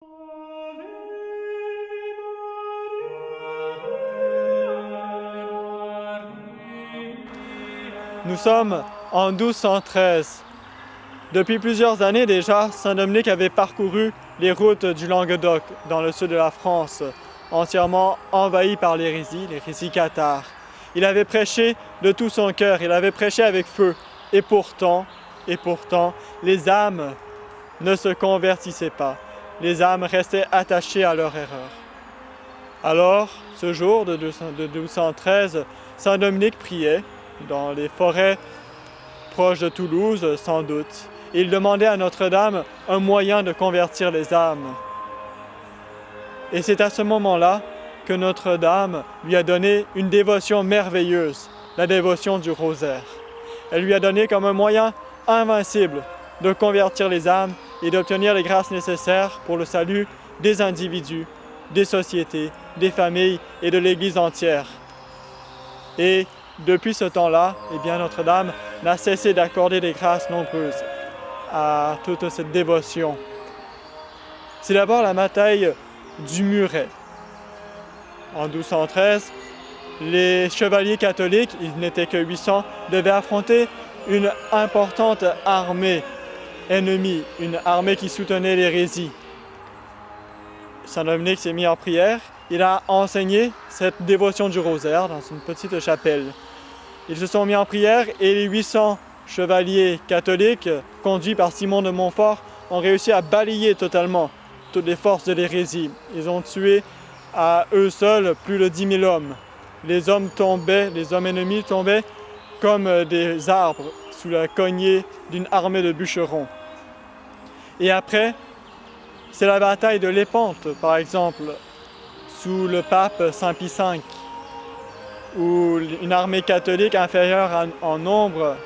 Nous sommes en 1213. Depuis plusieurs années déjà, Saint Dominique avait parcouru les routes du Languedoc dans le sud de la France, entièrement envahi par l'hérésie cathares. Il avait prêché de tout son cœur, il avait prêché avec feu. Et pourtant, les âmes ne se convertissaient pas. Les âmes restaient attachées à leur erreur. Alors, ce jour de 1213, Saint Dominique priait dans les forêts proches de Toulouse, sans doute. Il demandait à Notre-Dame un moyen de convertir les âmes. Et c'est à ce moment-là que Notre-Dame lui a donné une dévotion merveilleuse, la dévotion du rosaire. Elle lui a donné comme un moyen invincible de convertir les âmes et d'obtenir les grâces nécessaires pour le salut des individus, des sociétés, des familles et de l'Église entière. Et depuis ce temps-là, Notre-Dame n'a cessé d'accorder des grâces nombreuses à toute cette dévotion. C'est d'abord la bataille du Muret. En 1213, les chevaliers catholiques, ils n'étaient que 800, devaient affronter une importante armée ennemie, une armée qui soutenait l'hérésie. Saint Dominique s'est mis en prière, il a enseigné cette dévotion du rosaire dans une petite chapelle. Ils se sont mis en prière et les 800 chevaliers catholiques, conduits par Simon de Montfort, ont réussi à balayer totalement toutes les forces de l'hérésie. Ils ont tué à eux seuls plus de 10 000 hommes. Les hommes ennemis tombaient comme des arbres sous la cognée d'une armée de bûcherons. Et après, c'est la bataille de Lépante, par exemple, sous le pape Saint Pie V, où une armée catholique inférieure en nombre,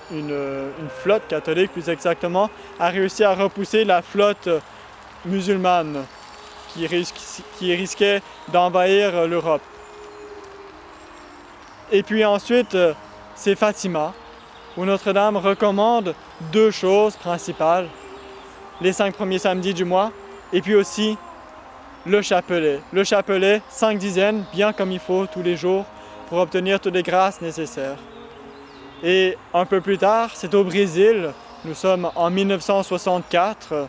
une flotte catholique plus exactement, a réussi à repousser la flotte musulmane qui risquait d'envahir l'Europe. Et puis ensuite, c'est Fatima, où Notre-Dame recommande deux choses principales, les 5 premiers samedis du mois, et puis aussi le chapelet. Le chapelet, 5 dizaines, bien comme il faut, tous les jours, pour obtenir toutes les grâces nécessaires. Et un peu plus tard, c'est au Brésil, nous sommes en 1964,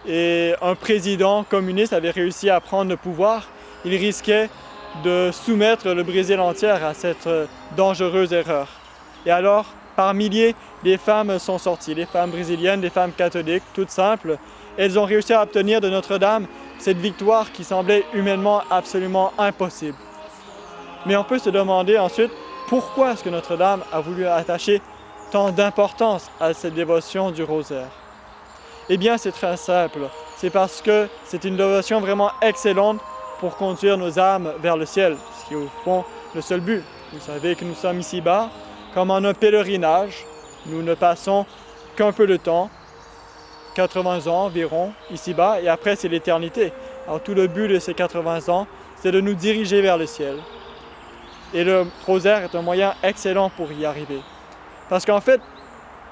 et un président communiste avait réussi à prendre le pouvoir. Il risquait de soumettre le Brésil entier à cette dangereuse erreur. Et alors, par milliers, des femmes sont sorties, des femmes brésiliennes, des femmes catholiques, toutes simples. Elles ont réussi à obtenir de Notre-Dame cette victoire qui semblait humainement absolument impossible. Mais on peut se demander ensuite pourquoi est-ce que Notre-Dame a voulu attacher tant d'importance à cette dévotion du rosaire. Eh bien, c'est très simple. C'est parce que c'est une dévotion vraiment excellente pour conduire nos âmes vers le ciel, ce qui est au fond le seul but. Vous savez que nous sommes ici-bas, comme en un pèlerinage. Nous ne passons qu'un peu de temps, 80 ans environ, ici-bas, et après c'est l'éternité. Alors tout le but de ces 80 ans, c'est de nous diriger vers le ciel. Et le rosaire est un moyen excellent pour y arriver. Parce qu'en fait,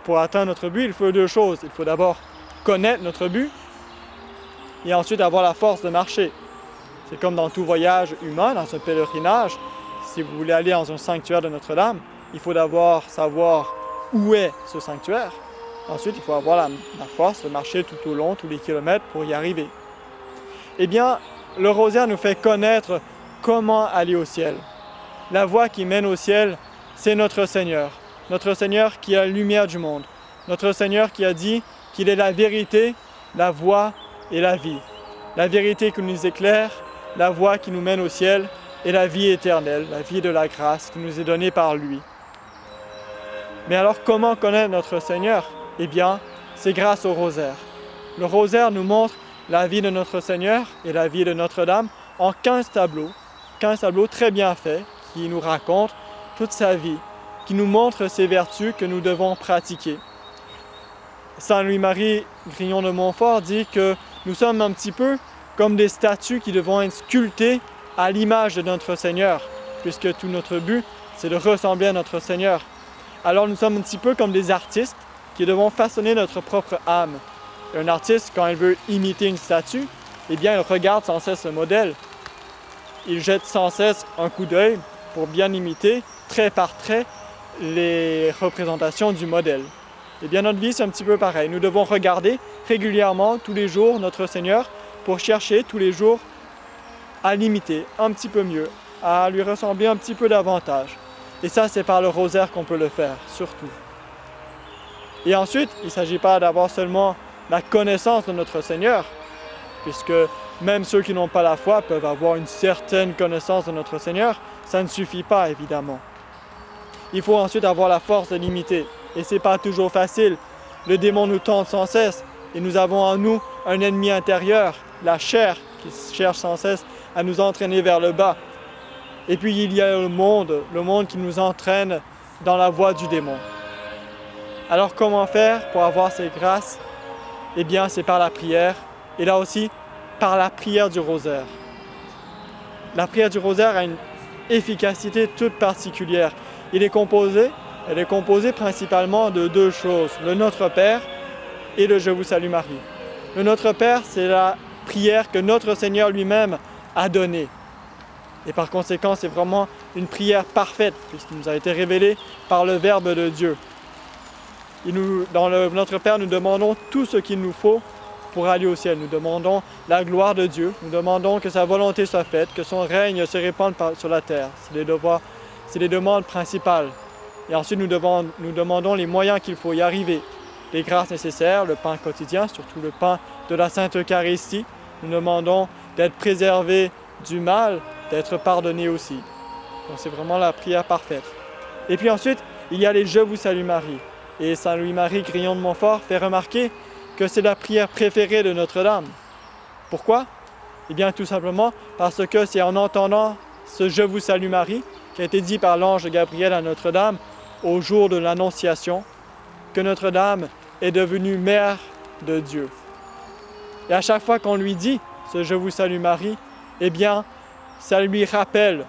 pour atteindre notre but, il faut deux choses. Il faut d'abord connaître notre but, et ensuite avoir la force de marcher. C'est comme dans tout voyage humain, dans un pèlerinage. Si vous voulez aller dans un sanctuaire de Notre-Dame, il faut d'abord savoir où est ce sanctuaire. Ensuite, il faut avoir la force de marcher tout au long, tous les kilomètres pour y arriver. Eh bien, le rosaire nous fait connaître comment aller au ciel. La voie qui mène au ciel, c'est notre Seigneur. Notre Seigneur qui est la lumière du monde. Notre Seigneur qui a dit qu'il est la vérité, la voie et la vie. La vérité qui nous éclaire, la voie qui nous mène au ciel et la vie éternelle, la vie de la grâce qui nous est donnée par lui. Mais alors, comment connaître notre Seigneur? Eh bien, c'est grâce au rosaire. Le rosaire nous montre la vie de notre Seigneur et la vie de Notre-Dame en 15 tableaux très bien faits qui nous racontent toute sa vie, qui nous montrent ses vertus que nous devons pratiquer. Saint Louis-Marie Grignon de Montfort dit que nous sommes un petit peu comme des statues qui devront être sculptées à l'image de notre Seigneur, puisque tout notre but, c'est de ressembler à notre Seigneur. Alors nous sommes un petit peu comme des artistes qui devons façonner notre propre âme. Un artiste, quand il veut imiter une statue, eh bien, il regarde sans cesse le modèle. Il jette sans cesse un coup d'œil pour bien imiter, trait par trait, les représentations du modèle. Eh bien, notre vie, c'est un petit peu pareil. Nous devons regarder régulièrement, tous les jours, notre Seigneur pour chercher tous les jours à l'imiter un petit peu mieux, à lui ressembler un petit peu davantage. Et ça, c'est par le rosaire qu'on peut le faire, surtout. Et ensuite, il ne s'agit pas d'avoir seulement la connaissance de notre Seigneur, puisque même ceux qui n'ont pas la foi peuvent avoir une certaine connaissance de notre Seigneur. Ça ne suffit pas, évidemment. Il faut ensuite avoir la force de l'imiter. Et ce n'est pas toujours facile. Le démon nous tente sans cesse. Et nous avons en nous un ennemi intérieur, la chair, qui cherche sans cesse à nous entraîner vers le bas. Et puis il y a le monde qui nous entraîne dans la voie du démon. Alors comment faire pour avoir ces grâces? Eh bien, c'est par la prière. Et là aussi, par la prière du rosaire. La prière du rosaire a une efficacité toute particulière. Elle est composée principalement de deux choses, le Notre Père et le Je vous salue Marie. Le Notre Père, c'est la prière que notre Seigneur lui-même a donnée. Et par conséquent, c'est vraiment une prière parfaite, puisqu'il nous a été révélé par le Verbe de Dieu. Dans Notre Père, nous demandons tout ce qu'il nous faut pour aller au ciel. Nous demandons la gloire de Dieu, nous demandons que sa volonté soit faite, que son règne se répande sur la terre. C'est les demandes principales. Et ensuite, nous demandons les moyens qu'il faut y arriver. Les grâces nécessaires, le pain quotidien, surtout le pain de la Sainte Eucharistie. Nous demandons d'être préservés du mal, d'être pardonnés aussi. Donc c'est vraiment la prière parfaite. Et puis ensuite, il y a les Je vous salue Marie. Et Saint Louis-Marie Grillon de Montfort fait remarquer que c'est la prière préférée de Notre-Dame. Pourquoi? Eh bien tout simplement parce que c'est en entendant ce Je vous salue Marie, qui a été dit par l'ange Gabriel à Notre-Dame au jour de l'Annonciation, que Notre-Dame est devenue mère de Dieu. Et à chaque fois qu'on lui dit ce Je vous salue Marie, eh bien ça lui rappelle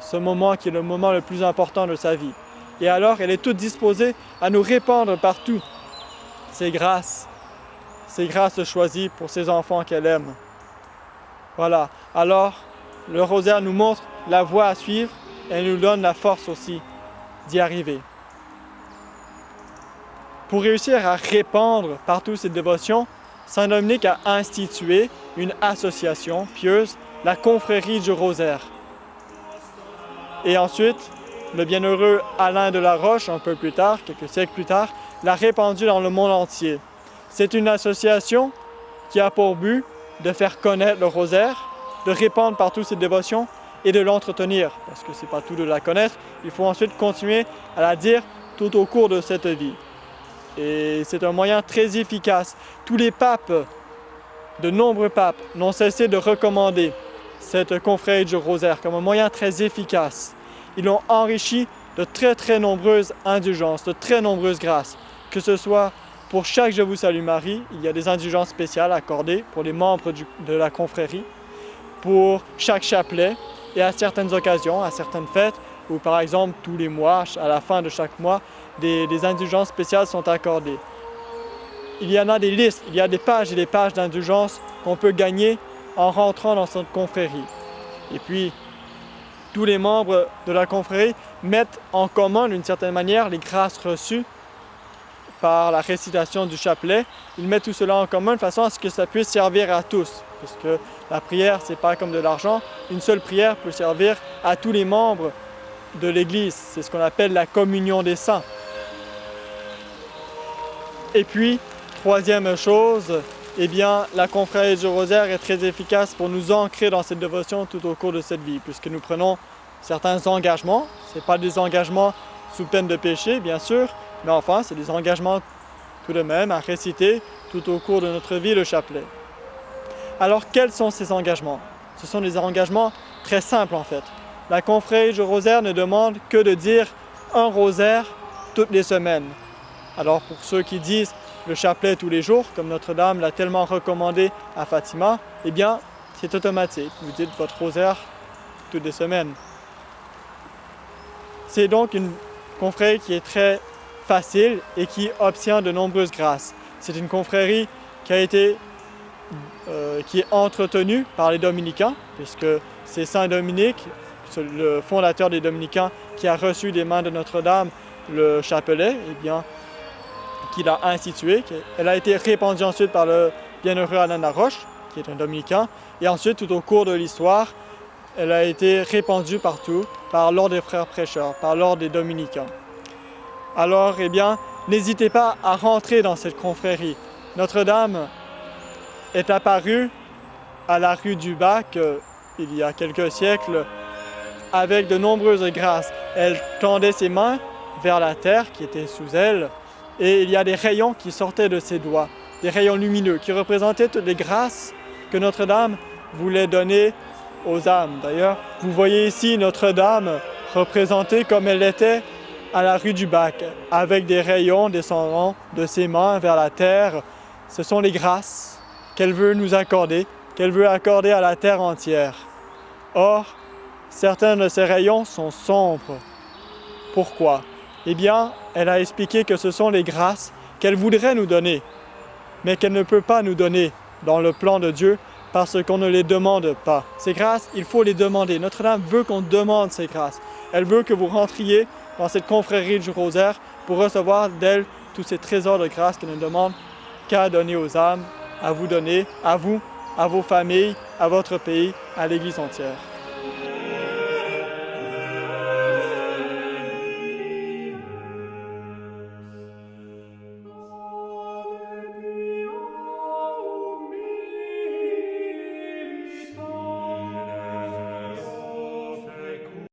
ce moment qui est le moment le plus important de sa vie. Et alors elle est toute disposée à nous répandre partout ces grâces choisies pour ses enfants qu'elle aime. Voilà, alors le rosaire nous montre la voie à suivre et nous donne la force aussi d'y arriver. Pour réussir à répandre partout cette dévotion, Saint Dominique a institué une association pieuse, la Confrérie du Rosaire. Et ensuite, le bienheureux Alain de la Roche, un peu plus tard, quelques siècles plus tard, l'a répandu dans le monde entier. C'est une association qui a pour but de faire connaître le rosaire, de répandre partout cette dévotion et de l'entretenir. Parce que ce n'est pas tout de la connaître, il faut ensuite continuer à la dire tout au cours de cette vie. Et c'est un moyen très efficace. Tous les papes, de nombreux papes, n'ont cessé de recommander cette confrérie du rosaire comme un moyen très efficace. Ils l'ont enrichi de très très nombreuses indulgences, de très nombreuses grâces. Que ce soit pour chaque Je vous salue Marie, il y a des indulgences spéciales accordées pour les membres de la confrérie, pour chaque chapelet et à certaines occasions, à certaines fêtes, ou par exemple tous les mois, à la fin de chaque mois, des indulgences spéciales sont accordées. Il y en a des listes, il y a des pages et des pages d'indulgences qu'on peut gagner en rentrant dans cette confrérie. Et puis, tous les membres de la confrérie mettent en commun d'une certaine manière les grâces reçues par la récitation du chapelet. Ils mettent tout cela en commun de façon à ce que ça puisse servir à tous. Parce que la prière, c'est pas comme de l'argent. Une seule prière peut servir à tous les membres de l'Église. C'est ce qu'on appelle la communion des saints. Et puis, troisième chose, eh bien, la confrérie du rosaire est très efficace pour nous ancrer dans cette dévotion tout au cours de cette vie, puisque nous prenons certains engagements. Ce n'est pas des engagements sous peine de péché, bien sûr, mais enfin, c'est des engagements tout de même à réciter tout au cours de notre vie le chapelet. Alors, quels sont ces engagements? Ce sont des engagements très simples, en fait. La confrérie du rosaire ne demande que de dire un rosaire toutes les semaines. Alors, pour ceux qui disent le chapelet tous les jours, comme Notre-Dame l'a tellement recommandé à Fatima, eh bien, c'est automatique. Vous dites votre rosaire toutes les semaines. C'est donc une confrérie qui est très facile et qui obtient de nombreuses grâces. C'est une confrérie qui a été qui est entretenu par les dominicains, puisque c'est Saint Dominique, le fondateur des dominicains, qui a reçu des mains de Notre-Dame le chapelet, et bien, qui l'a institué. Elle a été répandue ensuite par le bienheureux Alain Laroche, qui est un dominicain, et ensuite, tout au cours de l'histoire, elle a été répandue partout par l'ordre des frères prêcheurs, par l'ordre des dominicains. Alors, eh bien, n'hésitez pas à rentrer dans cette confrérie. Notre-Dame est apparue à la rue du Bac il y a quelques siècles avec de nombreuses grâces. Elle tendait ses mains vers la terre qui était sous elle et il y a des rayons qui sortaient de ses doigts, des rayons lumineux qui représentaient toutes les grâces que Notre-Dame voulait donner aux âmes. D'ailleurs, vous voyez ici Notre-Dame représentée comme elle était à la rue du Bac, avec des rayons descendant de ses mains vers la terre. Ce sont les grâces qu'elle veut nous accorder, qu'elle veut accorder à la terre entière. Or, certains de ces rayons sont sombres. Pourquoi? Eh bien, elle a expliqué que ce sont les grâces qu'elle voudrait nous donner, mais qu'elle ne peut pas nous donner dans le plan de Dieu parce qu'on ne les demande pas. Ces grâces, il faut les demander. Notre-Dame veut qu'on demande ces grâces. Elle veut que vous rentriez dans cette confrérie du rosaire pour recevoir d'elle tous ces trésors de grâce qu'elle ne demande qu'à donner aux âmes, à vous donner, à vous, à vos familles, à votre pays, à l'Église entière.